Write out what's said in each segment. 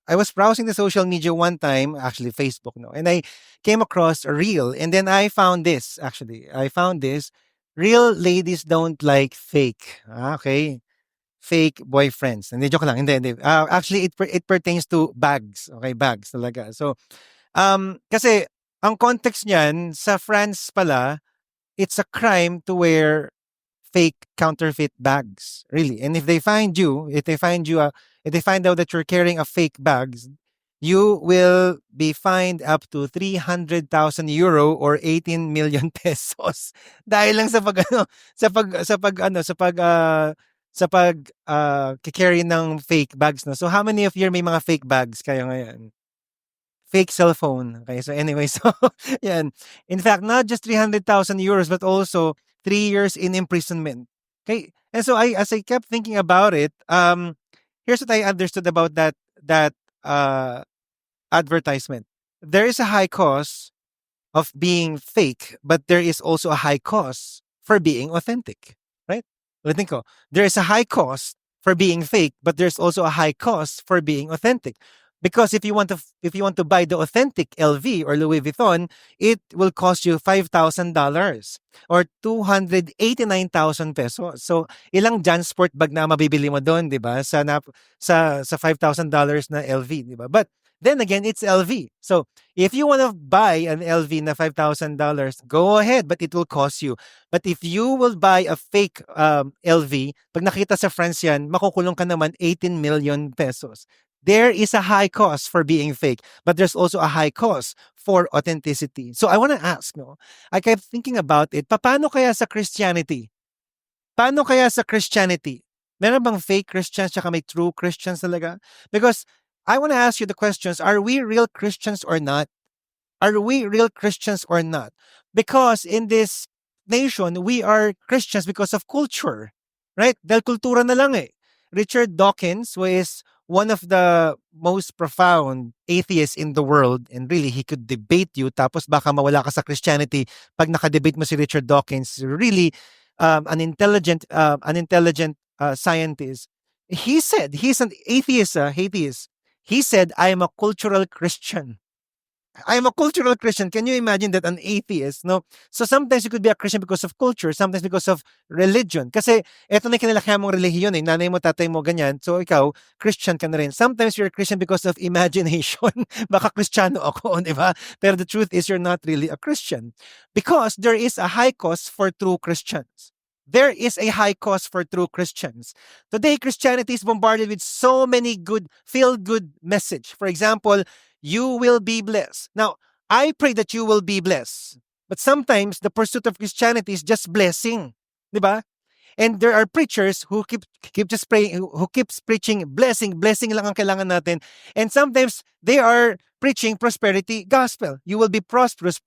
I was browsing the social media one time, actually Facebook, no, and I came across a reel, and then I found this. Actually, I found this: real ladies don't like fake. Okay, fake boyfriends. Hindi, joke lang. Hindi. Actually, it pertains to bags. Okay, bags talaga. So, kasi ang context niyan sa France pala, it's a crime to wear fake counterfeit bags, really. And if they find out that you're carrying a fake bags, you will be fined up to 300,000 euro or 18 million pesos. Dahil lang sa pag ano, sa pag carry ng fake bags, no. So how many of you may mga fake bags kayo ngayon? Fake cellphone. Okay, so anyway, so yan. In fact, not just 300,000 euros, but also 3 years in imprisonment. Okay, and so as I kept thinking about it, here's what I understood about that uh, advertisement. There is a high cost of being fake, but there is also a high cost for being authentic, right? Ulitin ko, there is a high cost for being fake, but there's also a high cost for being authentic. Because if you want to buy the authentic LV or Louis Vuitton, it will cost you $5,000 or 289,000 pesos. So, ilang Jansport bag na mabibili mo doon, 'di ba? Sa $5,000 na LV, 'di ba? But then again, it's LV. So, if you want to buy an LV na $5,000, go ahead, but it will cost you. But if you will buy a fake LV, pag nakita sa France yan, makukulong ka naman 18 million pesos. There is a high cost for being fake, but there's also a high cost for authenticity. So I want to ask, no, I kept thinking about it, paano kaya sa Christianity? Paano kaya sa Christianity? Meron bang fake Christians tsaka may true Christians talaga? Because I want to ask you the questions, are we real Christians or not? Are we real Christians or not? Because in this nation, we are Christians because of culture, right? Dahil kultura na lang eh. Richard Dawkins, who is one of the most profound atheists in the world, and really, he could debate you, tapos baka mawala ka sa Christianity pag nakadebate mo si Richard Dawkins, really an intelligent scientist. He said, he's an atheist. He said, I am a cultural Christian. I'm a cultural Christian. Can you imagine that an atheist, no? So sometimes you could be a Christian because of culture, sometimes because of religion. Kasi eto na kinalakihan mong relihiyon eh. Nanay mo, tatay mo, ganyan. So ikaw, Christian ka na rin. Sometimes you're a Christian because of imagination. Baka Kristiyano ako, di ba? Pero the truth is you're not really a Christian. Because there is a high cost for true Christians. There is a high cost for true Christians. Today, Christianity is bombarded with so many good, feel-good message. For example, you will be blessed. Now, I pray that you will be blessed. But sometimes the pursuit of Christianity is just blessing. Diba? And there are preachers who keep just praying, who keeps preaching blessing lang ang kailangan natin. And sometimes they are preaching prosperity gospel. You will be prosperous.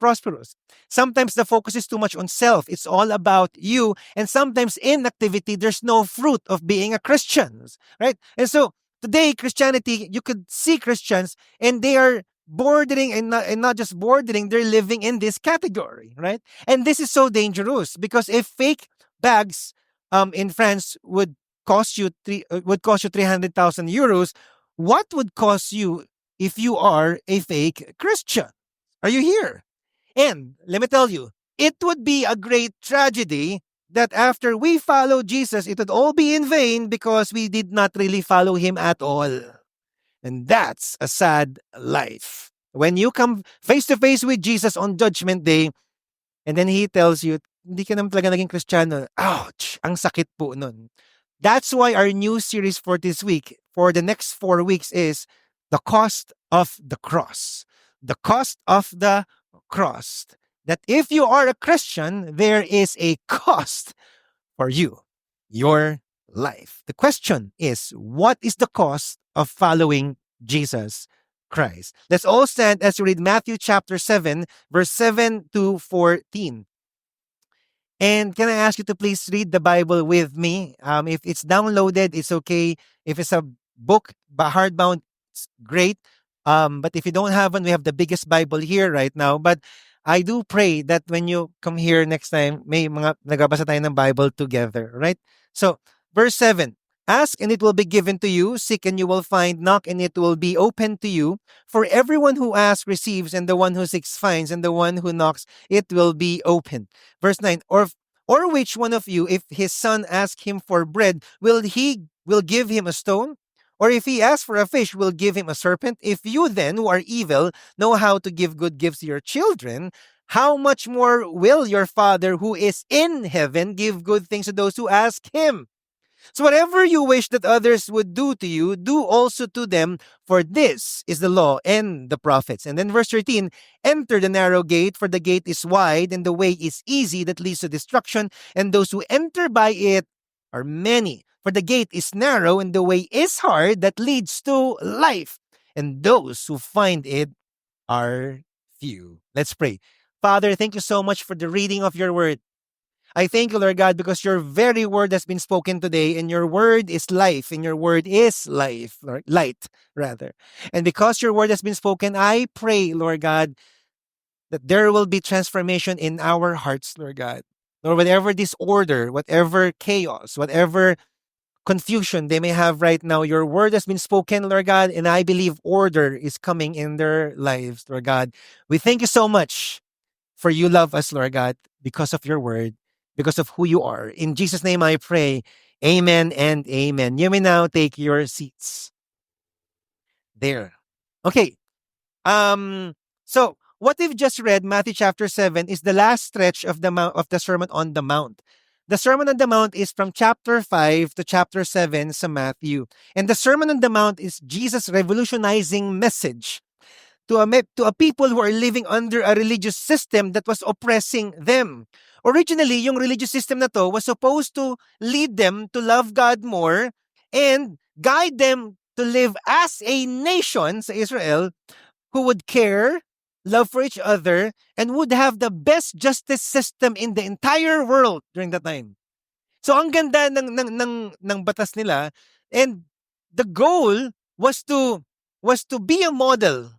Sometimes the focus is too much on self. It's all about you. And sometimes in activity, there's no fruit of being a Christian, right? And so today, Christianity, you could see Christians and they are bordering and not just bordering, they're living in this category, right? And this is so dangerous because if fake bags in France would cost you 300,000 euros, what would cost you if you are a fake Christian? Are you here? And let me tell you, it would be a great tragedy that after we follow Jesus, it would all be in vain because we did not really follow him at all. And that's a sad life. When you come face to face with Jesus on Judgment Day, and then he tells you, hindi ka naman talaga naging Kristiyano. Ouch! Ang sakit po nun. That's why our new series for this week, for the next 4 weeks, is The Cost of the Cross. The cost of the cross. That if you are a Christian, there is a cost for you, your life. The question is, what is the cost of following Jesus Christ? Let's all stand as we read Matthew chapter 7, verse 7 to 14. And can I ask you to please read the Bible with me? If it's downloaded, it's okay. If it's a book, hardbound, it's great. But if you don't have one, we have the biggest Bible here right now. But I do pray that when you come here next time, may mga nagbabasa tayo ng Bible together, right? So, verse 7. Ask and it will be given to you. Seek and you will find. Knock and it will be opened to you. For everyone who asks receives, and the one who seeks finds, and the one who knocks it will be opened. Verse 9. Or which one of you, if his son asks him for bread, will give him a stone? Or if he asks for a fish, will give him a serpent? If you then, who are evil, know how to give good gifts to your children, how much more will your Father who is in heaven give good things to those who ask him? So whatever you wish that others would do to you, do also to them, for this is the law and the prophets. And then verse 13, enter the narrow gate, for the gate is wide and the way is easy that leads to destruction, and those who enter by it are many. For the gate is narrow and the way is hard that leads to life, and those who find it are few. Let's pray. Father, thank you so much for the reading of your word. I thank you, Lord God, because your very word has been spoken today, and your word is life, and your word is life, Lord, light, rather. And because your word has been spoken, I pray, Lord God, that there will be transformation in our hearts, Lord God. Lord, whatever disorder, whatever chaos, whatever confusion they may have right now, your word has been spoken, Lord God, and I believe order is coming in their lives, Lord God. We thank you so much for you love us, Lord God, because of your word, because of who you are. In Jesus' name I pray. Amen and amen. You may now take your seats. There. Okay. So what we've just read, Matthew chapter 7, is the last stretch of the Sermon on the Mount. The Sermon on the Mount is from chapter 5 to chapter 7 sa Matthew. And the Sermon on the Mount is Jesus' revolutionizing message to a people who are living under a religious system that was oppressing them. Originally, yung religious system na to was supposed to lead them to love God more and guide them to live as a nation sa Israel who would care, love for each other, and would have the best justice system in the entire world during that time. So ang ganda ng batas nila, and the goal was to be a model,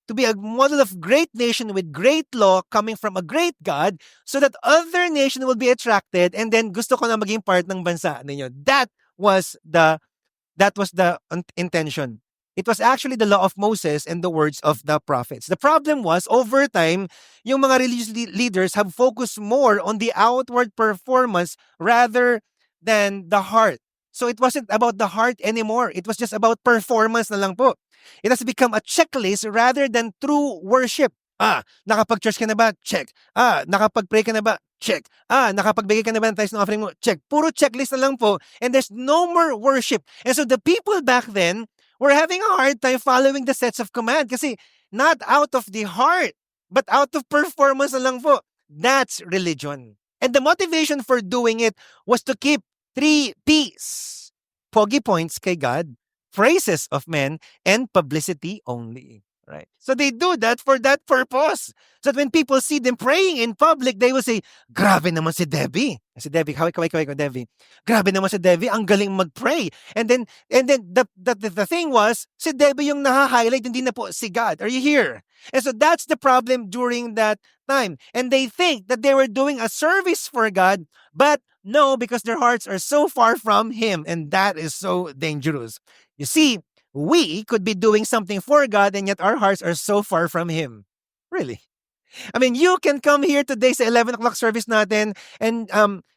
to be a model of great nation with great law coming from a great God, so that other nation will be attracted and then gusto ko na maging part ng bansa ninyo. That was the intention. It was actually the law of Moses and the words of the prophets. The problem was, over time, yung mga religious leaders have focused more on the outward performance rather than the heart. So it wasn't about the heart anymore. It was just about performance na lang po. It has become a checklist rather than true worship. Nakapag-church ka na ba? Check. Nakapag-pray ka na ba? Check. Nakapagbigay ka na ba ng tithes ng offering mo? Check. Puro checklist na lang po. And there's no more worship. And so the people back then were having a hard time following the sets of command kasi not out of the heart, but out of performance na lang po. That's religion. And the motivation for doing it was to keep 3 P's. Pogi points kay God, praises of men, and publicity only. Right. So they do that for that purpose. So that when people see them praying in public, they will say, grabe naman si Debbie. Si Debbie, kaway ko, Debbie. Grabe naman si Debbie, ang galing mag-pray. And then the thing was, si Debbie yung naha-highlight, hindi na po si God. Are you here? And so that's the problem during that time. And they think that they were doing a service for God, but no, because their hearts are so far from Him. And that is so dangerous. You see, we could be doing something for God and yet our hearts are so far from Him. Really? I mean, you can come here today sa 11 o'clock service natin and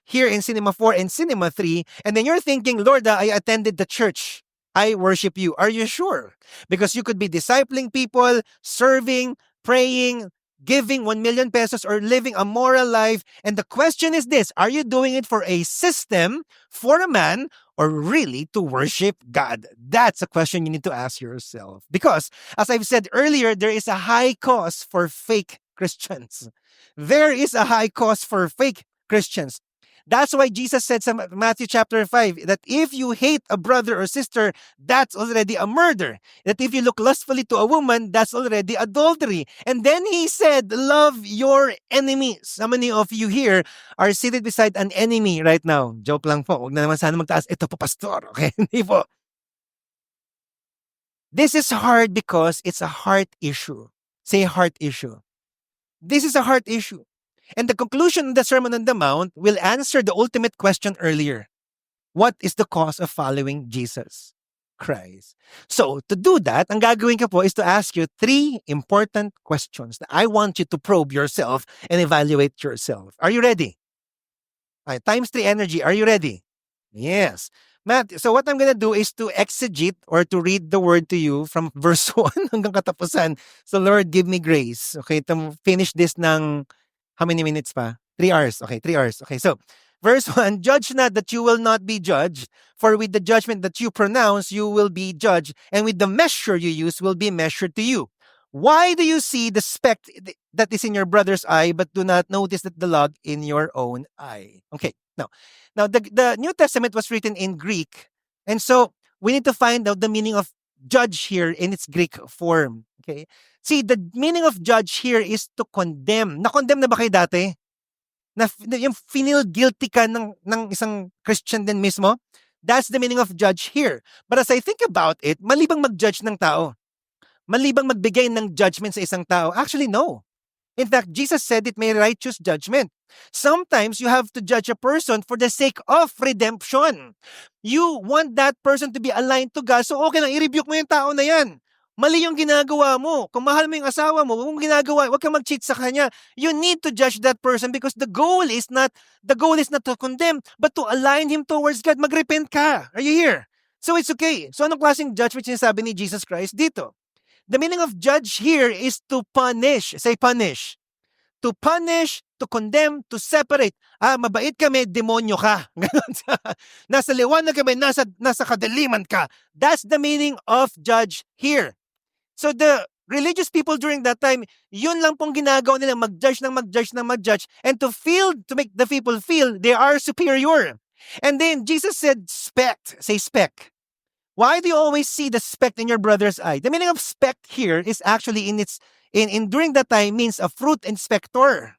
here in Cinema 4 and Cinema 3, and then you're thinking, Lord, I attended the church. I worship you. Are you sure? Because you could be discipling people, serving, praying, giving 1 million pesos, or living a moral life. And the question is this, are you doing it for a system, for a man, or really to worship God? That's a question you need to ask yourself. Because, as I've said earlier, there is a high cost for fake Christians. There is a high cost for fake Christians. That's why Jesus said in Matthew chapter 5 that if you hate a brother or sister, that's already a murder. That if you look lustfully to a woman, that's already adultery. And then he said, love your enemies. How many of you here are seated beside an enemy right now? Joke lang po. Huwag na naman sana magtaas. Ito po, pastor. Okay? Hindi po. This is hard because it's a heart issue. Say heart issue. This is a heart issue. And the conclusion of the Sermon on the Mount will answer the ultimate question earlier. What is the cost of following Jesus Christ? So, to do that, ang gagawin ko po is to ask you 3 important questions that I want you to probe yourself and evaluate yourself. Are you ready? All right, times 3 energy. Are you ready? Yes. Matt, so what I'm gonna do is to exegete or to read the word to you from verse 1 hanggang katapusan. So Lord, give me grace. Okay, to finish this ng how many minutes pa? 3 hours. Okay, 3 hours. Okay, so verse 1, judge not that you will not be judged, for with the judgment that you pronounce, you will be judged, and with the measure you use will be measured to you. Why do you see the speck that is in your brother's eye, but do not notice that the log in your own eye? Okay, now the New Testament was written in Greek, and so we need to find out the meaning of judge here in its Greek form. Okay, see, the meaning of judge here is to condemn. Na-condemn na ba kayo dati? Yung feel guilty ka ng isang Christian din mismo? That's the meaning of judge here. But as I think about it, mali bang mag-judge ng tao? Mali bang magbigay ng judgment sa isang tao? Actually, no. In fact, Jesus said it may righteous judgment. Sometimes you have to judge a person for the sake of redemption. You want that person to be aligned to God, so okay lang, i-rebuke mo yung tao na yan. Mali yung ginagawa mo. Kung mahal mo yung asawa mo, huwag kang mag-cheat sa kanya. You need to judge that person because the goal is not to condemn, but to align him towards God. Magrepent ka. Are you here? So it's okay. So anong klaseng judgment sinasabi ni Jesus Christ dito? The meaning of judge here is to punish. Say punish. To punish, to condemn, to separate. Mabait kami, demonyo ka. Nasa liwanag kami, nasa kadiliman ka. That's the meaning of judge here. So the religious people during that time, yun lang pong ginagawa nila, mag-judge, and to make the people feel they are superior. And then Jesus said, speck. Say speck. Why do you always see the speck in your brother's eye? The meaning of speck here is actually during that time means a fruit inspector.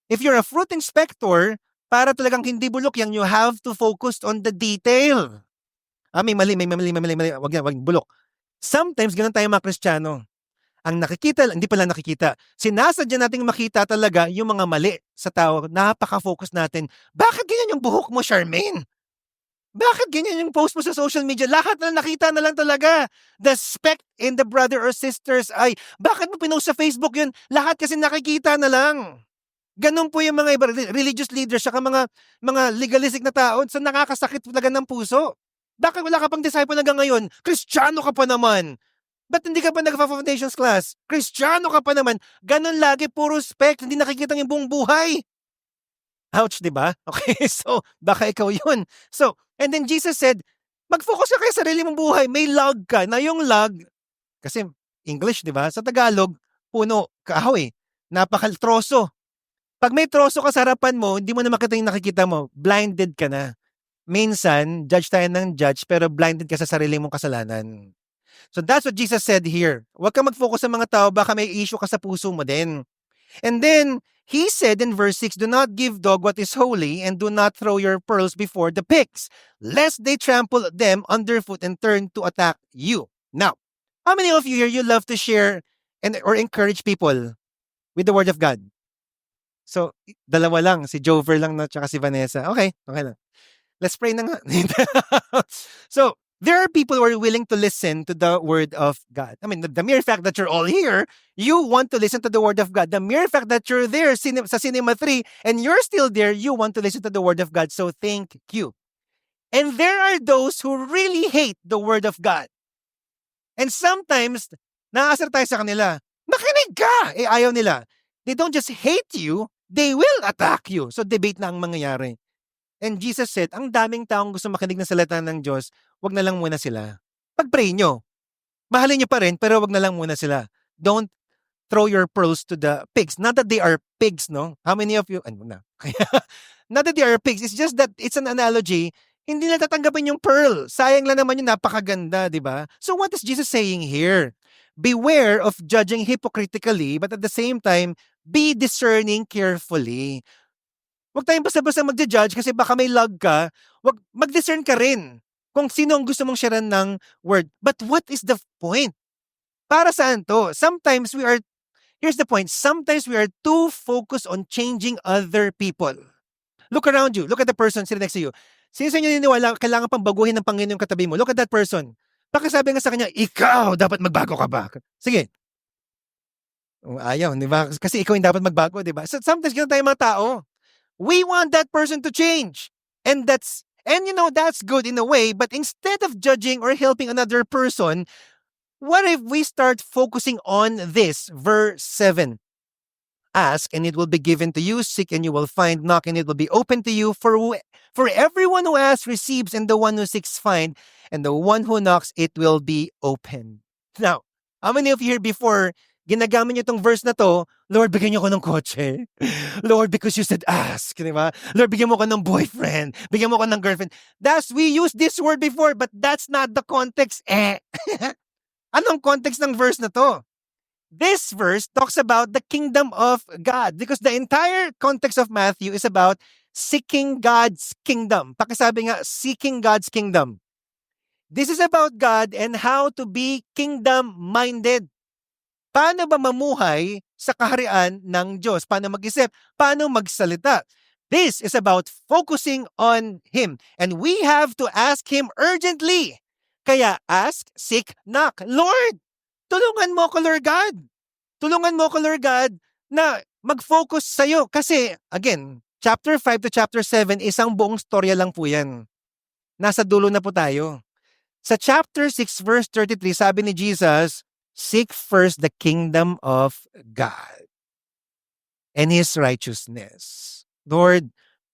If you're a fruit inspector, para talagang hindi bulok yan, you have to focus on the detail. May mali. Wag bulok. Sometimes ganun tayo mga Kristiyano. Ang hindi pala nakikita. Sinasadya nating makita talaga yung mga mali sa tao. Napaka-focus natin. Bakit ganyan yung buhok mo, Charmaine? Bakit ganyan yung post mo sa social media? Lahat na nakita na lang talaga. The speck in the brother or sister's eye. Bakit mo pinost sa Facebook yun? Lahat kasi nakikita na lang. Ganun po yung mga iba, religious leaders, saka mga legalistic na tao, so nakakasakit talaga ng puso. Bakit wala ka pang disciple hanggang ngayon? Kristiyano ka pa naman. Ba't hindi ka pa nagpa-foundations class? Kristiyano ka pa naman. Ganun lagi, puro speck, hindi nakikita yung buong buhay. Ouch, di ba? Okay, so baka ikaw yun. So, and then Jesus said, mag-focus ka kay sarili mong buhay. May log ka. Na yung log, kasi English, di ba? Sa Tagalog, puno, kahoy, napaka-troso. Pag may troso ka sa harapan mo, hindi mo na makita yung nakikita mo, blinded ka na. Minsan, judge tayo ng judge, pero blinded ka sa sarili mong kasalanan. So that's what Jesus said here. Huwag ka mag-focus sa mga tao, baka may issue ka sa puso mo din. And then, he said in verse 6, do not give dog what is holy, and do not throw your pearls before the pigs, lest they trample them underfoot and turn to attack you. Now, how many of you here, you love to share or encourage people with the Word of God? So, dalawa lang, si Jover lang na tsaka si Vanessa. Okay lang. Let's pray na nga. So, there are people who are willing to listen to the Word of God. I mean, the mere fact that you're all here, you want to listen to the Word of God. The mere fact that you're there sa Cinema 3 and you're still there, you want to listen to the Word of God. So, thank you. And there are those who really hate the Word of God. And sometimes, naasar tayo sa kanila, makinig ka! Ayaw nila. They don't just hate you, they will attack you. So, debate na ang mangyayari. And Jesus said, ang daming taong gusto makinig ng salita ng Diyos, wag na lang muna sila. Pag-pray nyo. Mahalin nyo pa rin, pero wag na lang muna sila. Don't throw your pearls to the pigs. Not that they are pigs, no? How many of you? Not that they are pigs. It's just that it's an analogy. Hindi na tatanggapin yung pearl. Sayang lang naman yung napakaganda, di ba? So what is Jesus saying here? Beware of judging hypocritically, but at the same time, be discerning carefully. Huwag tayong basta-basta mag-judge kasi baka may log ka. Huwag, mag-discern ka rin kung sino ang gusto mong sharean ng word. But what is the point? Para saan to? Here's the point, sometimes we are too focused on changing other people. Look around you. Look at the person sitting next to you. Sino sa inyo naniniwala kailangan pang baguhin ng Panginoon yung katabi mo? Look at that person. Baka sabi nga sa kanya, ikaw, dapat magbago ka ba? Sige. Ayaw, di ba? Kasi ikaw yung dapat magbago, di ba? So sometimes ganun tayo mga tao. We want that person to change. And that's good in a way, but instead of judging or helping another person, what if we start focusing on this? Verse 7. Ask and it will be given to you. Seek and you will find. Knock and it will be open to you. For everyone who asks receives, and the one who seeks find, and the one who knocks it will be open. Now, how many of you here before ginagamit niyo itong verse na to, Lord, bigyan niyo ko ng kotse. Lord, because you said ask, di ba? Lord, bigyan mo ko ng boyfriend. Bigyan mo ko ng girlfriend. We used this word before, but that's not the context. Anong context ng verse na to? This verse talks about the kingdom of God because the entire context of Matthew is about seeking God's kingdom. Pakisabi nga, seeking God's kingdom. This is about God and how to be kingdom-minded. Paano ba mamuhay sa kaharian ng Diyos? Paano mag-isip? Paano magsalita? This is about focusing on Him. And we have to ask Him urgently. Kaya ask, seek, knock. Lord, tulungan mo ko, Lord God. Tulungan mo ko, Lord God, na mag-focus sa'yo. Kasi, again, chapter 5 to chapter 7, isang buong storya lang po yan. Nasa dulo na po tayo. Sa chapter 6, verse 33, sabi ni Jesus, seek first the kingdom of God and His righteousness. Lord,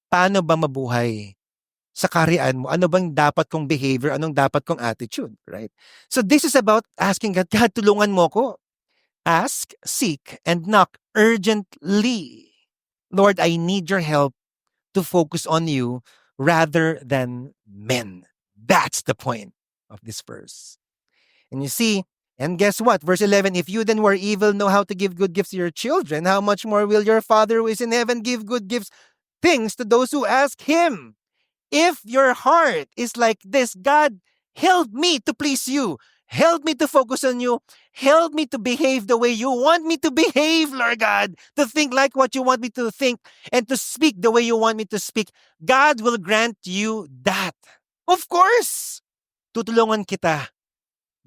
paano ba mabuhay sa kaharian mo? Ano bang dapat kong behavior? Anong dapat kong attitude? Right? So this is about asking God, God, tulungan mo ko. Ask, seek, and knock urgently. Lord, I need your help to focus on you rather than men. That's the point of this verse. And you see, and guess what? Verse 11, if you then who are evil know how to give good gifts to your children, how much more will your Father who is in heaven give good gifts, things to those who ask Him? If your heart is like this, God, help me to please you. Help me to focus on you. Help me to behave the way you want me to behave, Lord God. To think like what you want me to think and to speak the way you want me to speak. God will grant you that. Of course! Tutulungan kita,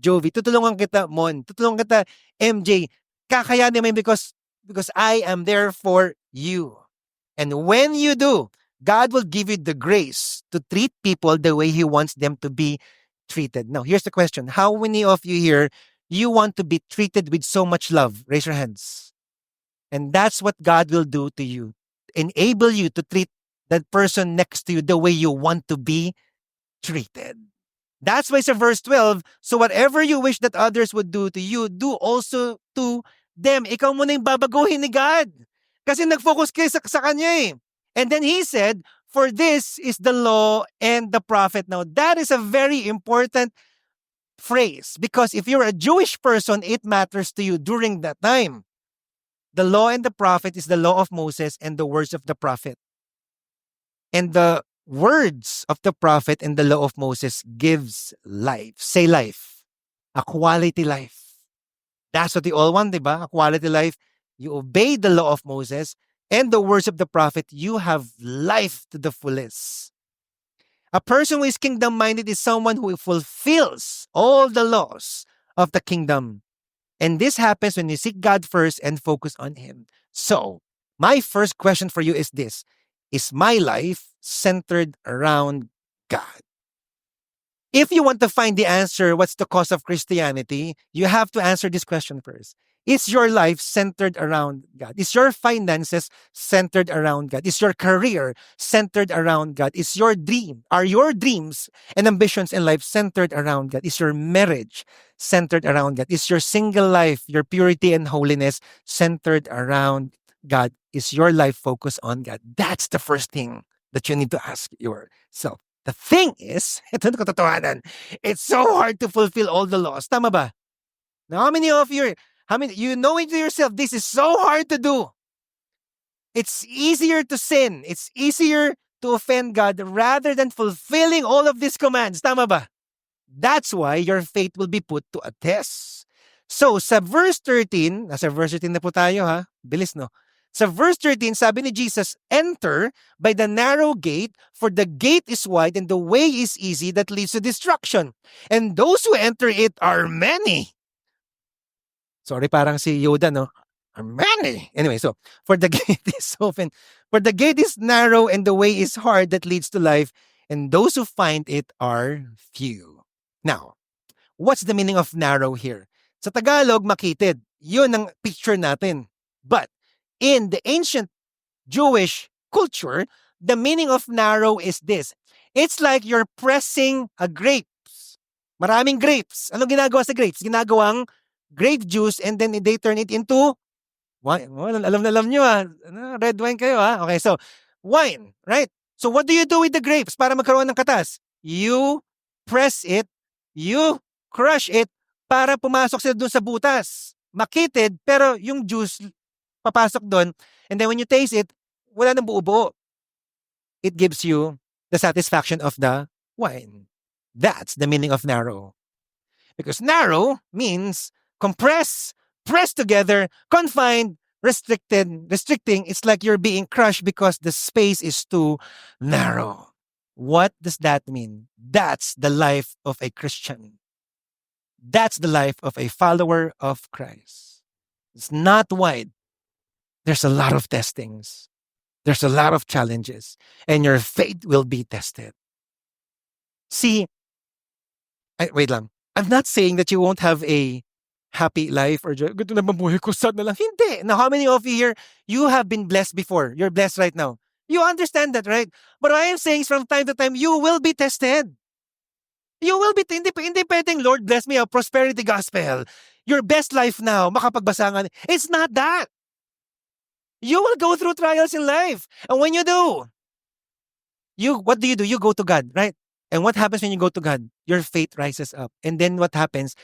Jovi. Tutulungan kita, Mon. Tutulungan kita, MJ. Kakayanin mo because I am there for you. And when you do, God will give you the grace to treat people the way He wants them to be treated. Now, here's the question. How many of you here, you want to be treated with so much love? Raise your hands. And that's what God will do to you. Enable you to treat that person next to you the way you want to be treated. That's why sa verse 12, so whatever you wish that others would do to you, do also to them. Ikaw muna yung babaguhin ni God. Kasi nag-focus kayo sa kanya eh. And then He said, for this is the law and the prophet. Now, that is a very important phrase because if you're a Jewish person, it matters to you during that time. The law and the prophet is the law of Moses and the words of the prophet. And the words of the prophet and the law of Moses gives life. Say life. A quality life. That's what we all want, diba? A quality life. You obey the law of Moses and the words of the prophet, you have life to the fullest. A person who is kingdom-minded is someone who fulfills all the laws of the kingdom. And this happens when you seek God first and focus on Him. So, my first question for you is this. Is my life centered around God? If you want to find the answer, what's the cause of Christianity, you have to answer this question first. Is your life centered around God? Is your finances centered around God? Is your career centered around God? Are your dreams and ambitions in life centered around God? Is your marriage centered around God? Is your single life, your purity and holiness centered around God? Is your life focused on God? That's the first thing that you need to ask yourself. The thing is, ito na katotohanan, it's so hard to fulfill all the laws. Tama ba? Now, you know it to yourself, this is so hard to do. It's easier to sin. It's easier to offend God rather than fulfilling all of these commands. Tama ba? That's why your faith will be put to a test. So, sa verse 13, nasa verse 13 na po tayo ha, bilis no? Sa verse 13, sabi ni Jesus, enter by the narrow gate, for the gate is wide and the way is easy that leads to destruction. And those who enter it are many. Sorry, parang si Yoda, no? Are many. Anyway, so, for the gate is open, for the gate is narrow and the way is hard that leads to life, and those who find it are few. Now, what's the meaning of narrow here? Sa Tagalog, makitid. Yun ang picture natin. But in the ancient Jewish culture, the meaning of narrow is this. It's like you're pressing a grapes. Maraming grapes. Anong ginagawa sa grapes? Ginagawang grape juice and then they turn it into wine. Oh, alam nyo red wine kayo Okay, so wine, right? So what do you do with the grapes para magkaroon ng katas? You press it, you crush it para pumasok sila dun sa butas. Makitid, pero yung juice papasok dun. And then when you taste it, wala nang buo-buo. It gives you the satisfaction of the wine. That's the meaning of narrow. Because narrow means compress, press together, confined, restricting. It's like you're being crushed because the space is too narrow. What does that mean? That's the life of a Christian. That's the life of a follower of Christ. It's not wide. There's a lot of testings. There's a lot of challenges. And your faith will be tested. See, wait lang. I'm not saying that you won't have a happy life or ganito na mabuhay ko, sad na lang. Hindi. Now, how many of you here, you have been blessed before? You're blessed right now. You understand that, right? But what I am saying is from time to time, you will be tested. You will be, hindi pwedeng, Lord, bless me, a prosperity gospel. Your best life now, makapagbasangan. It's not that. You will go through trials in life. And when you do, what do? You go to God, right? And what happens when you go to God? Your faith rises up. And then what happens?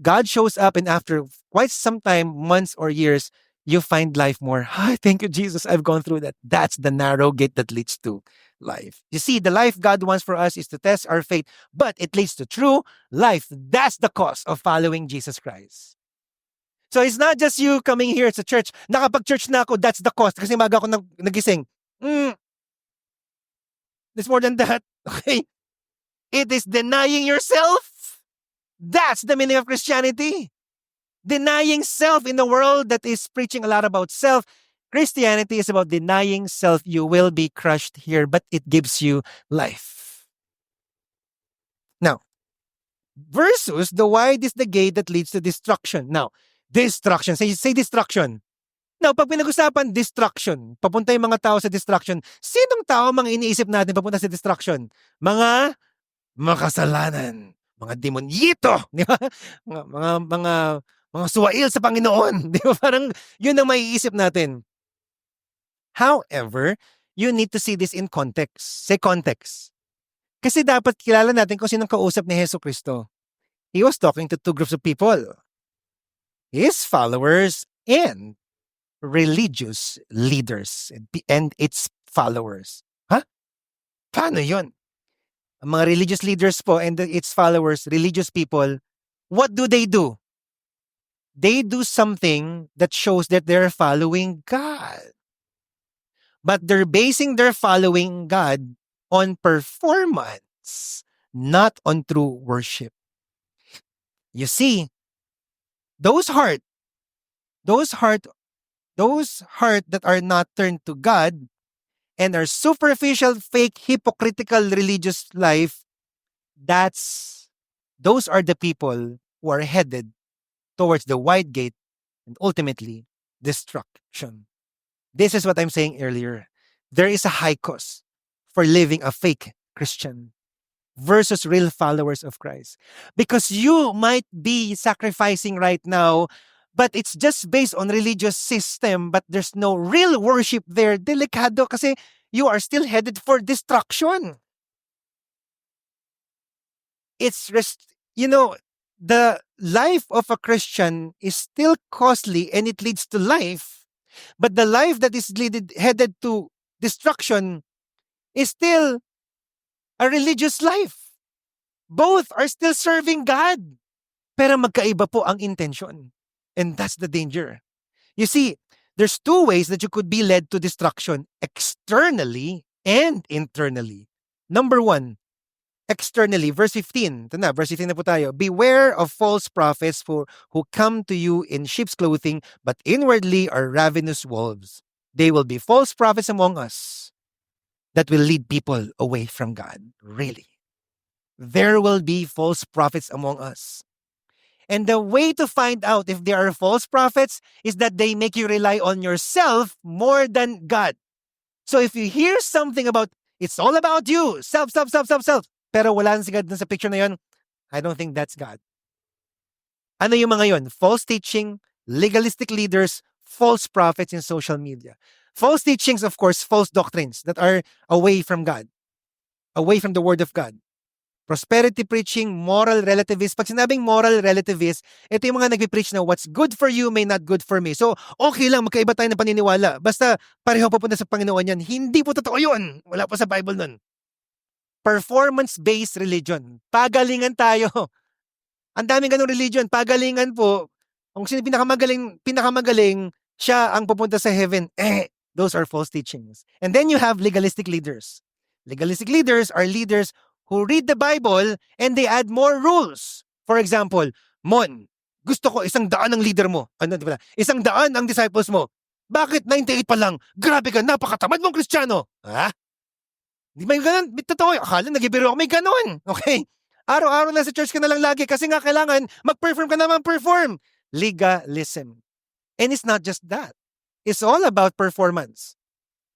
God shows up, and after quite some time, months or years, you find life more. Thank you, Jesus. I've gone through that. That's the narrow gate that leads to life. You see, the life God wants for us is to test our faith, but it leads to true life. That's the cost of following Jesus Christ. So it's not just you coming here to church. Nakapag-church na ako, that's the cost. Kasi maga ako nagising. There's more than that. Okay? It is denying yourself. That's the meaning of Christianity. Denying self in a world that is preaching a lot about self. Christianity is about denying self. You will be crushed here, but it gives you life. Now, versus the wide is the gate that leads to destruction. Now, destruction. Say destruction. Now, pag pinag-usapan destruction, papunta yung mga tao sa destruction, sinong tao mga iniisip natin papunta sa destruction? Mga makasalanan, mga demonyito, di ba? Mga suwail sa Panginoon, di ba? Parang yun ang maiisip natin. However, you need to see this in context. Say context. Kasi dapat kilala natin kung sinong kausap ni Hesus Kristo. He was talking to two groups of people. His followers and religious leaders and its followers. Paano yun? Ang mga religious leaders po and its followers, religious people, what do? They do something that shows that they're following God. But they're basing their following God on performance, not on true worship. You see, those heart that are not turned to God and are superficial, fake, hypocritical religious life, those are the people who are headed towards the wide gate and ultimately destruction. This is what I'm saying earlier. There is a high cost for living a fake Christian versus real followers of Christ. Because you might be sacrificing right now, but it's just based on religious system, but there's no real worship there. Delikado kasi you are still headed for destruction. The life of a Christian is still costly and it leads to life, but the life that is headed to destruction is still a religious life. Both are still serving God, pero magkaiba po ang intention. And that's the danger. You see, There's two ways that you could be led to destruction, externally and internally. Number one, externally. Verse 15. Ito na, verse 15 na po tayo. Beware of false prophets who come to you in sheep's clothing, but inwardly are ravenous wolves. They will be false prophets among us that will lead people away from God. Really. There will be false prophets among us. And the way to find out if there are false prophets is that they make you rely on yourself more than God. So if you hear something about, it's all about you, self, pero wala na si God sa picture na yun, I don't think that's God. Ano yung mga yun? False teaching, legalistic leaders, false prophets in social media. False teachings, of course, false doctrines that are away from God, away from the Word of God. Prosperity preaching, moral relativist. Pag sinabing moral relativist, ito yung mga nagpipreach na what's good for you may not good for me. So, okay lang, magkaiba tayo ng paniniwala. Basta pareho papunta sa Panginoon yan. Hindi po totoo yun. Wala po sa Bible nun. Performance-based religion. Pagalingan tayo. Ang daming ganong religion. Pagalingan po. Kung sino pinakamagaling, siya ang pupunta sa heaven. Those are false teachings. And then you have legalistic leaders. Legalistic leaders are leaders who read the Bible and they add more rules. For example, Mon, gusto ko 100 ang leader mo. Ano, di ba? 100 ang disciples mo. Bakit 98 pa lang? Grabe ka, napakatamad mong Kristiyano. Ha? Di ba yung ganun? Totoo, akala nagibiro ako, may ganun. Okay? Araw-araw na sa church ka na lang lagi kasi nga kailangan mag-perform ka naman perform. Legalism. And it's not just that. It's all about performance.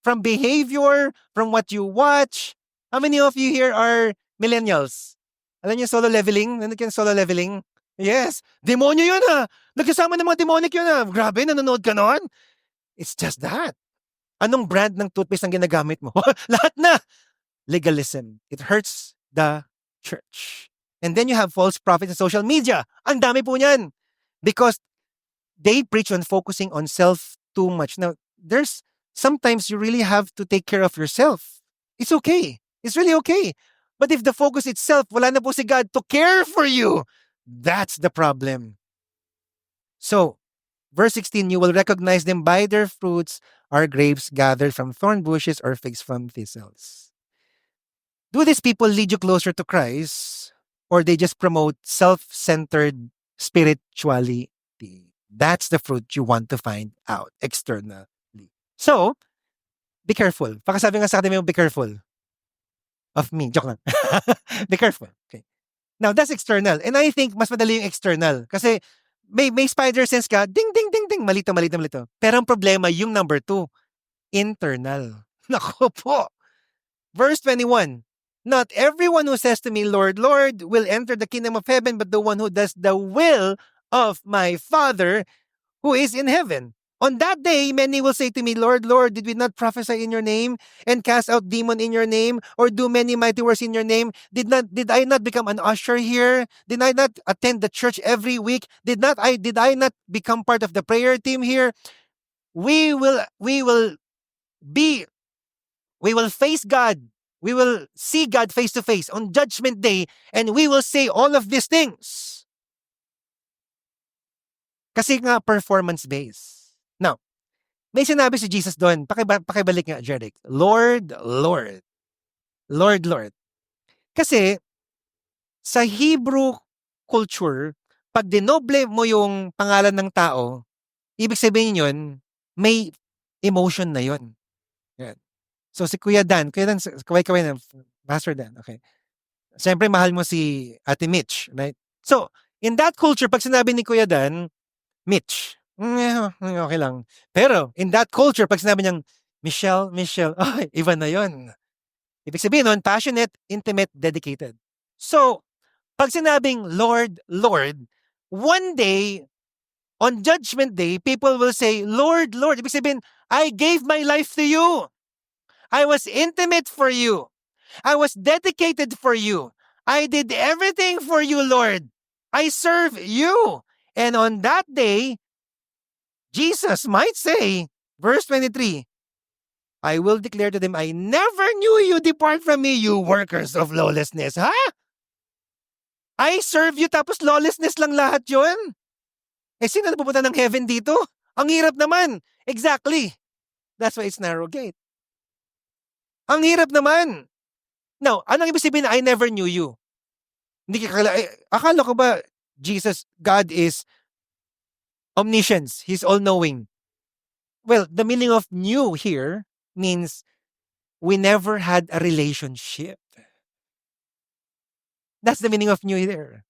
From behavior, from what you watch. How many of you here are millennials? Alam niyo solo leveling? Nanonood kayo solo leveling? Yes. Demonyo yun ha. Nagkasama ng mga demonic yun ha. Grabe, nanonood ka nun? It's just that. Anong brand ng toothpaste ang ginagamit mo? Lahat na. Legalism. It hurts the church. And then you have false prophets in social media. Ang dami po niyan. Because they preach on focusing on self too much. Now, sometimes you really have to take care of yourself. It's okay. It's really okay. But if the focus itself, wala na po si God to care for you, that's the problem. So, verse 16, you will recognize them by their fruits. Are grapes gathered from thorn bushes or figs from thistles? Do these people lead you closer to Christ, or they just promote self-centered spirituality? That's the fruit you want to find out externally. So, be careful. Pakasabi nga sa atin mo, be careful of me. Joke lang. Be careful. Okay. Now, that's external. And I think mas madali yung external. Kasi may spider sense ka, ding, ding, ding, ding, malito. Pero ang problema, yung number 2, internal. Nako po. Verse 21, not everyone who says to me, Lord, Lord, will enter the kingdom of heaven, but the one who does the will of my Father who is in heaven. On that day, many will say to me, Lord, Lord, did we not prophesy in your name and cast out demon in your name or do many mighty works in your name? Did I not become an usher here? Did I not attend the church every week? Did I not become part of the prayer team here? We will face God. We will see God face to face on Judgment Day and we will say all of these things. Kasi nga performance-based. Now, may sinabi si Jesus doon, pakibalik nga, Jeric, Lord, Lord. Lord, Lord. Kasi, sa Hebrew culture, pag dinoble mo yung pangalan ng tao, ibig sabihin yun, may emotion na yun. Yan. So, si Kuya Dan, kaway na, Pastor Dan, okay. Siyempre, mahal mo si Ate Mitch, right? So, in that culture, pag sinabi ni Kuya Dan, Mitch, okay lang. Pero, in that culture, pag sinabi niyang, Michelle, iba na yun. Ibig sabihin nun, passionate, intimate, dedicated. So, pag sinabing Lord, Lord, one day, on Judgment Day, people will say, Lord, Lord. Ibig sabihin, I gave my life to you. I was intimate for you. I was dedicated for you. I did everything for you, Lord. I serve you. And on that day, Jesus might say, verse 23, I will declare to them, I never knew you. Depart from me, you workers of lawlessness. Ha? I serve you tapos lawlessness lang lahat yun? Sino na pupunta ng heaven dito? Ang hirap naman. Exactly. That's why it's narrow gate. Ang hirap naman. Now, anong ibig sabihin na I never knew you? Hindi ka akala ko ba God is omniscience. He's all-knowing. Well, the meaning of knew here means we never had a relationship. That's the meaning of knew there.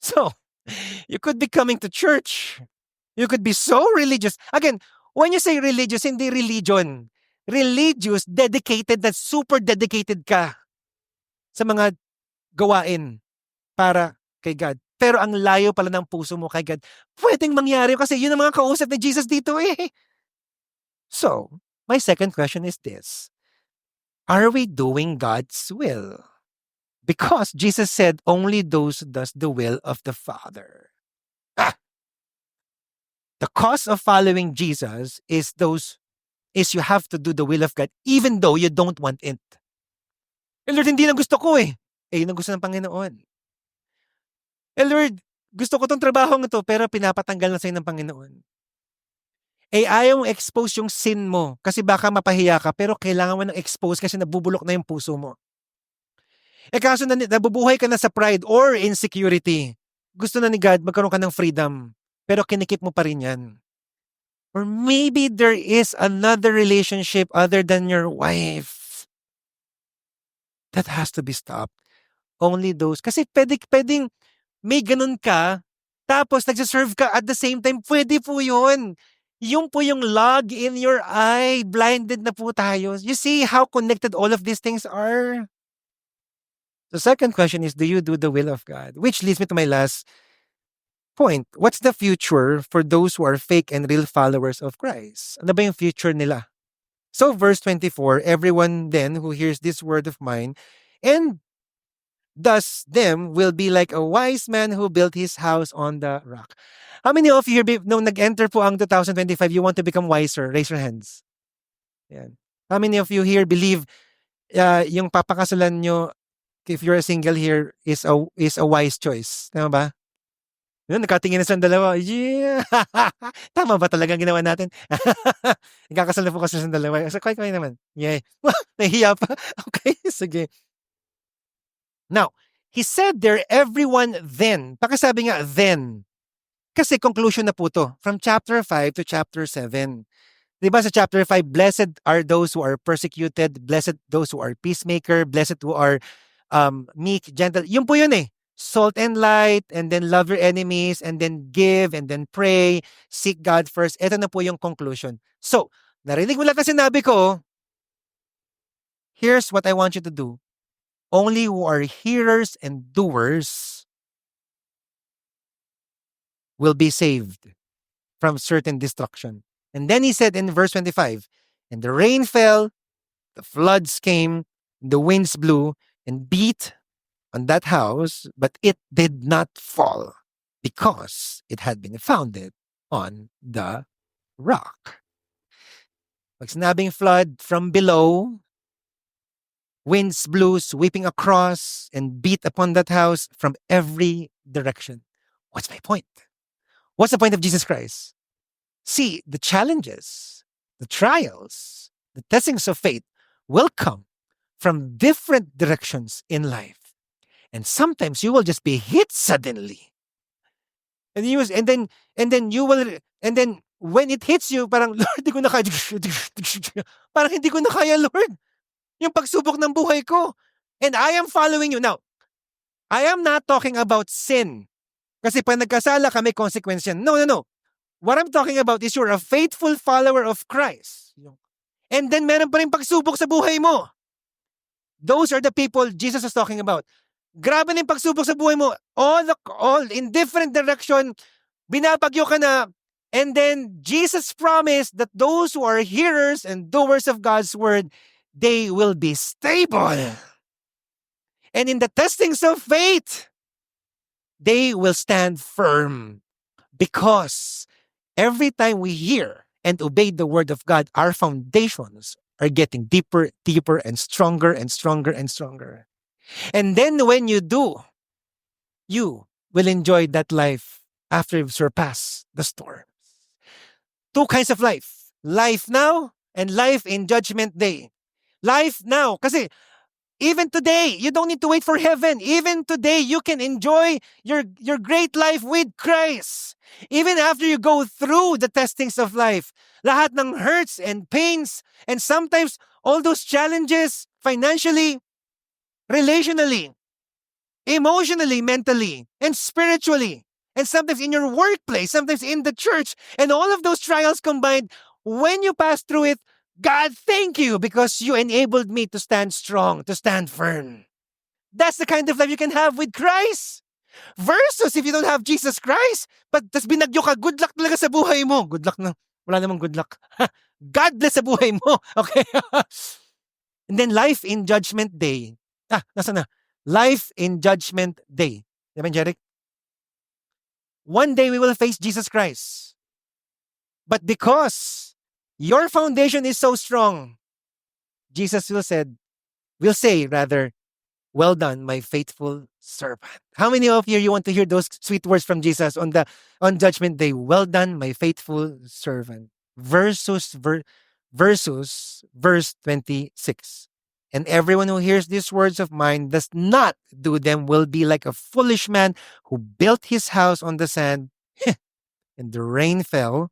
So, you could be coming to church. You could be so religious. Again, when you say religious, hindi religion. Religious, dedicated, na super dedicated ka sa mga gawain para kay God. Pero ang layo pala ng puso mo kay God. Pwedeng mangyari kasi yun ang mga kausap ni Jesus dito eh. So, my second question is this. Are we doing God's will? Because Jesus said only those who does the will of the Father. The cost of following Jesus is you have to do the will of God even though you don't want it. Eh Lord, hindi lang gusto ko eh. Eh, yun ang gusto ng Panginoon. Eh Lord, gusto ko tong trabahong ito pero pinapatanggal na sa'yo ng Panginoon. Eh ayaw mong expose yung sin mo kasi baka mapahiya ka pero kailangan mo nang expose kasi nabubulok na yung puso mo. Eh kaso nabubuhay ka na sa pride or insecurity. Gusto na ni God magkaroon ka ng freedom pero kinikip mo pa rin yan. Or maybe there is another relationship other than your wife that has to be stopped. Only those. Kasi pwedeng may ganun ka, tapos nagsiserve ka at the same time, pwede po yun. Yung po yung log in your eye. Blinded na po tayo. You see how connected all of these things are? The second question is, do you do the will of God? Which leads me to my last point. What's the future for those who are fake and real followers of Christ? Ano ba yung future nila? So verse 24, everyone then who hears this word of mine and does them will be like a wise man who built his house on the rock. How many of you here, nung nag-enter po ang 2025, you want to become wiser? Raise your hands. Yan. How many of you here believe yung papakasalan nyo, if you're a single here, is a wise choice? Tama ba? Yun, nakatingin na sa dalawa. Yeah! Tama ba talaga ginawa natin? Nagkakasal na po kasi sa dalawa. So, kaya naman. Yeah. Nahihiya pa. Okay, sige. Now, he said there, everyone then. Pakisabi nga, then. Kasi conclusion na po to. From chapter 5 to chapter 7. Diba sa chapter 5, blessed are those who are persecuted, blessed those who are peacemaker, blessed who are meek, gentle. Yun po yun eh. Salt and light, and then love your enemies, and then give, and then pray, seek God first. Ito na po yung conclusion. So, narinig mo lahat na sinabi ko, here's what I want you to do. Only who are hearers and doers will be saved from certain destruction. And then he said in verse 25, and the rain fell, the floods came, the winds blew and beat on that house, but it did not fall because it had been founded on the rock. Pag sinabing flood from below, winds blew sweeping across and beat upon that house from every direction. What's my point? What's the point of Jesus Christ? See, the challenges, the trials, the testings of faith will come from different directions in life. And sometimes you will just be hit suddenly. And then when it hits you, parang, Lord, hindi ko na kaya. Parang hindi ko na kaya, Lord. Yung pagsubok ng buhay ko. And I am following you. Now, I am not talking about sin. Kasi pag nagkasala ka, may consequence yan. No. What I'm talking about is you're a faithful follower of Christ. And then meron pa rin pagsubok sa buhay mo. Those are the people Jesus is talking about. Grabe na yung pagsubok sa buhay mo. All in different direction, binabagyo ka na. And then Jesus promised that those who are hearers and doers of God's word, they will be stable. And in the testings of faith, they will stand firm. Because every time we hear and obey the word of God, our foundations are getting deeper, and stronger and stronger and stronger. And then when you do, you will enjoy that life after you've surpassed the storm. two kinds of life. Life now and life in judgment day. Life now. Kasi even today, you don't need to wait for heaven. Even today, you can enjoy your great life with Christ. Even after you go through the testings of life, lahat ng hurts and pains, and sometimes all those challenges, financially, relationally, emotionally, mentally, and spiritually, and sometimes in your workplace, sometimes in the church, and all of those trials combined, when you pass through it, God, thank you because you enabled me to stand strong, to stand firm. That's the kind of life you can have with Christ. Versus if you don't have Jesus Christ, but tas binagyo ka, good luck talaga sa buhay mo. Good luck na. Wala namang good luck. Godless sa buhay mo. Okay? And then life in judgment day. Nasa na? Life in judgment day. Diba, Jeric? One day we will face Jesus Christ. But because your foundation is so strong, Jesus will say, well done, my faithful servant. How many of you want to hear those sweet words from Jesus on judgment day? Well done, my faithful servant. Versus verse 26. And everyone who hears these words of mine does not do them will be like a foolish man who built his house on the sand, and the rain fell,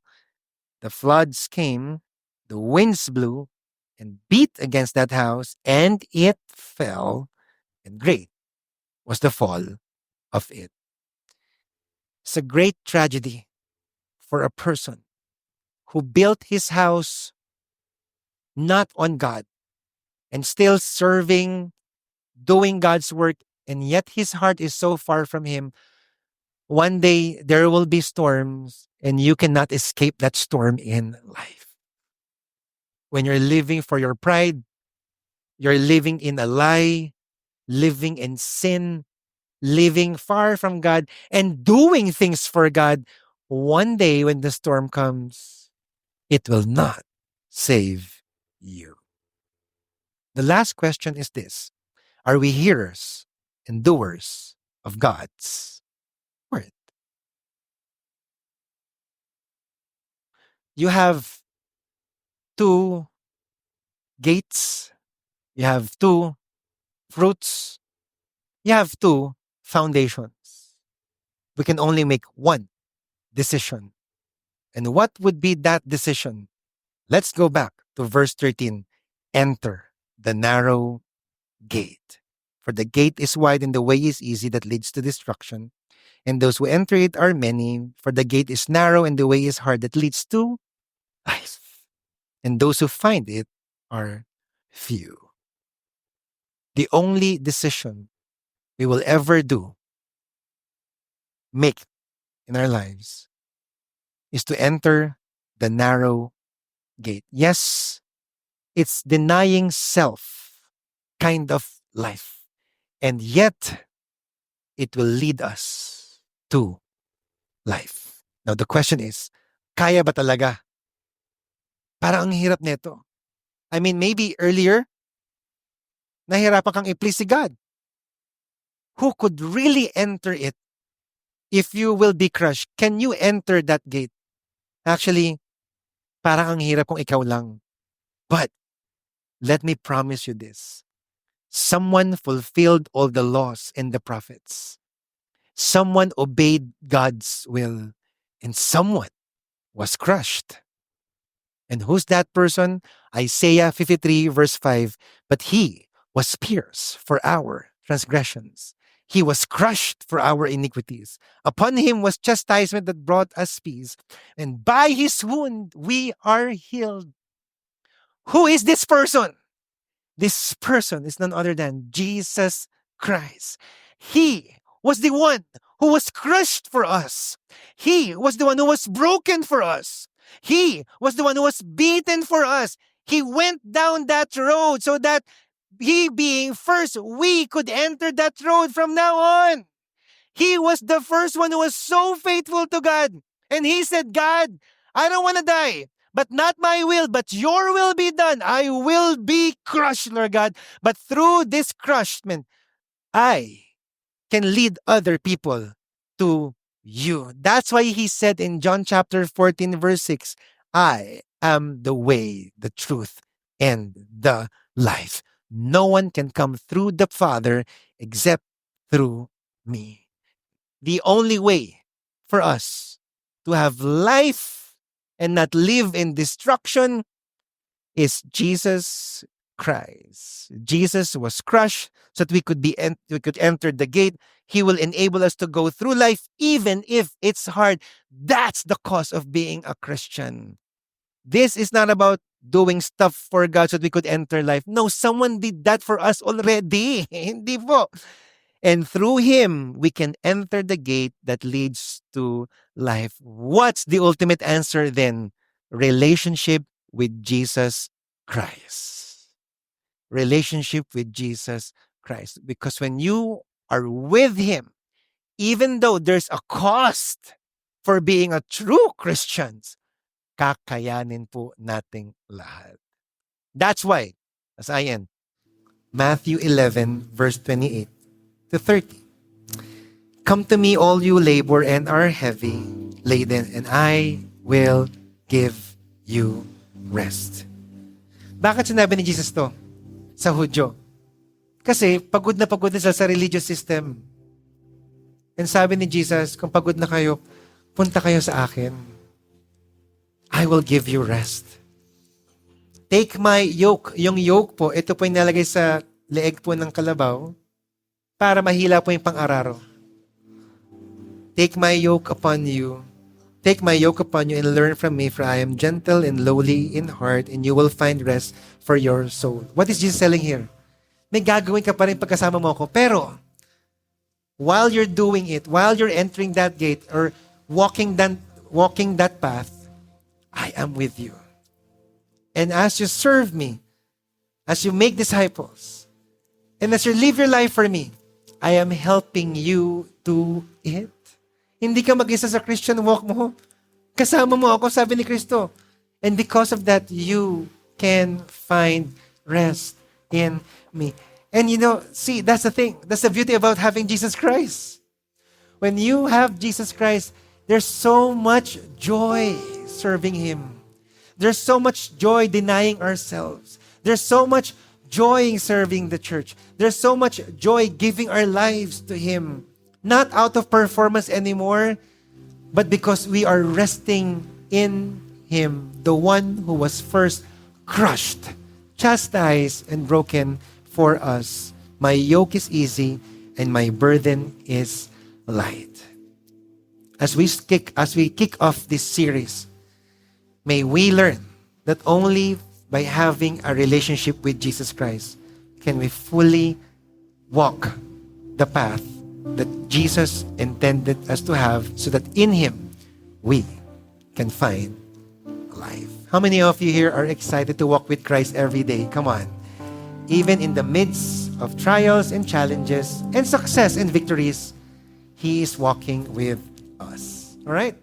the floods came, the winds blew and beat against that house, and it fell, and great was the fall of it. It's a great tragedy for a person who built his house not on God and still serving, doing God's work, and yet his heart is so far from him. One day there will be storms, and you cannot escape that storm in life. When you're living for your pride, you're living in a lie, living in sin, living far from God, and doing things for God, one day when the storm comes, it will not save you. The last question is this: are we hearers and doers of God's word? You have two gates, you have two fruits, you have two foundations. We can only make one decision. And what would be that decision? Let's go back to verse 13. Enter the narrow gate. For the gate is wide and the way is easy that leads to destruction. And those who enter it are many. For the gate is narrow and the way is hard that leads to life. And those who find it are few. The only decision we will ever make in our lives is to enter the narrow gate. Yes, it's denying self kind of life. And yet, it will lead us to life. Now, the question is, kaya ba talaga? Parang ang hirap nito. I mean, maybe earlier, nahirapan kang i-please si God. Who could really enter it if you will be crushed? Can you enter that gate? Actually, parang ang hirap kung ikaw lang. But, let me promise you this. Someone fulfilled all the laws and the prophets. Someone obeyed God's will. And someone was crushed. And who's that person? Isaiah 53 verse 5. But he was pierced for our transgressions. He was crushed for our iniquities. Upon him was chastisement that brought us peace. And by his wound we are healed. Who is this person? This person is none other than Jesus Christ. He was the one who was crushed for us. He was the one who was broken for us. He was the one who was beaten for us. He went down that road so that he being first, we could enter that road from now on. He was the first one who was so faithful to God. And he said, God, I don't want to die. But not my will, but your will be done. I will be crushed, Lord God. But through this crushment, I can lead other people to you. That's why he said in John chapter 14, verse 6, I am the way, the truth, and the life. No one can come through the Father except through me. The only way for us to have life and not live in destruction is Jesus Christ. Jesus was crushed so that we could enter the gate. He will enable us to go through life even if it's hard. That's the cost of being a Christian. This is not about doing stuff for God so that we could enter life. No, someone did that for us already. Hindi po. And through Him, we can enter the gate that leads to life. What's the ultimate answer then? Relationship with Jesus Christ. Relationship with Jesus Christ. Because when you are with Him, even though there's a cost for being a true Christian, kakayanin po nating lahat. That's why, as I end, Matthew 11, verse 28 to 30. Come to me, all you labor and are heavy laden, and I will give you rest. Bakit sinabi ni Jesus to sa Hudyo? Kasi pagod na sila sa religious system. And sabi ni Jesus, kung pagod na kayo, punta kayo sa akin. I will give you rest. Take my yoke. Yung yoke po, ito po yung nalagay sa leeg po ng kalabaw para mahila po yung pang-araro. Take my yoke upon you. Take my yoke upon you and learn from me, for I am gentle and lowly in heart, and you will find rest for your soul. What is Jesus telling here? May gagawin ka pa rin pagkasama mo ako. Pero, while you're doing it, while you're entering that gate or walking that path, I am with you. And as you serve me, as you make disciples, and as you live your life for me, I am helping you do it. Hindi ka mag-isa sa Christian walk mo. Kasama mo ako, sabi ni Kristo. And because of that, you can find rest in me. And see, that's the thing. That's the beauty about having Jesus Christ. When you have Jesus Christ, there's so much joy serving Him. There's so much joy denying ourselves. There's so much joy in serving the church. There's so much joy giving our lives to Him. Not out of performance anymore, but because we are resting in Him, the one who was first crushed, chastised, and broken for us. My yoke is easy, and my burden is light. As we kick off this series, may we learn that only by having a relationship with Jesus Christ can we fully walk the path that Jesus intended us to have, so that in Him we can find life. How many of you here are excited to walk with Christ every day? Come on. Even in the midst of trials and challenges and success and victories, He is walking with us. All right?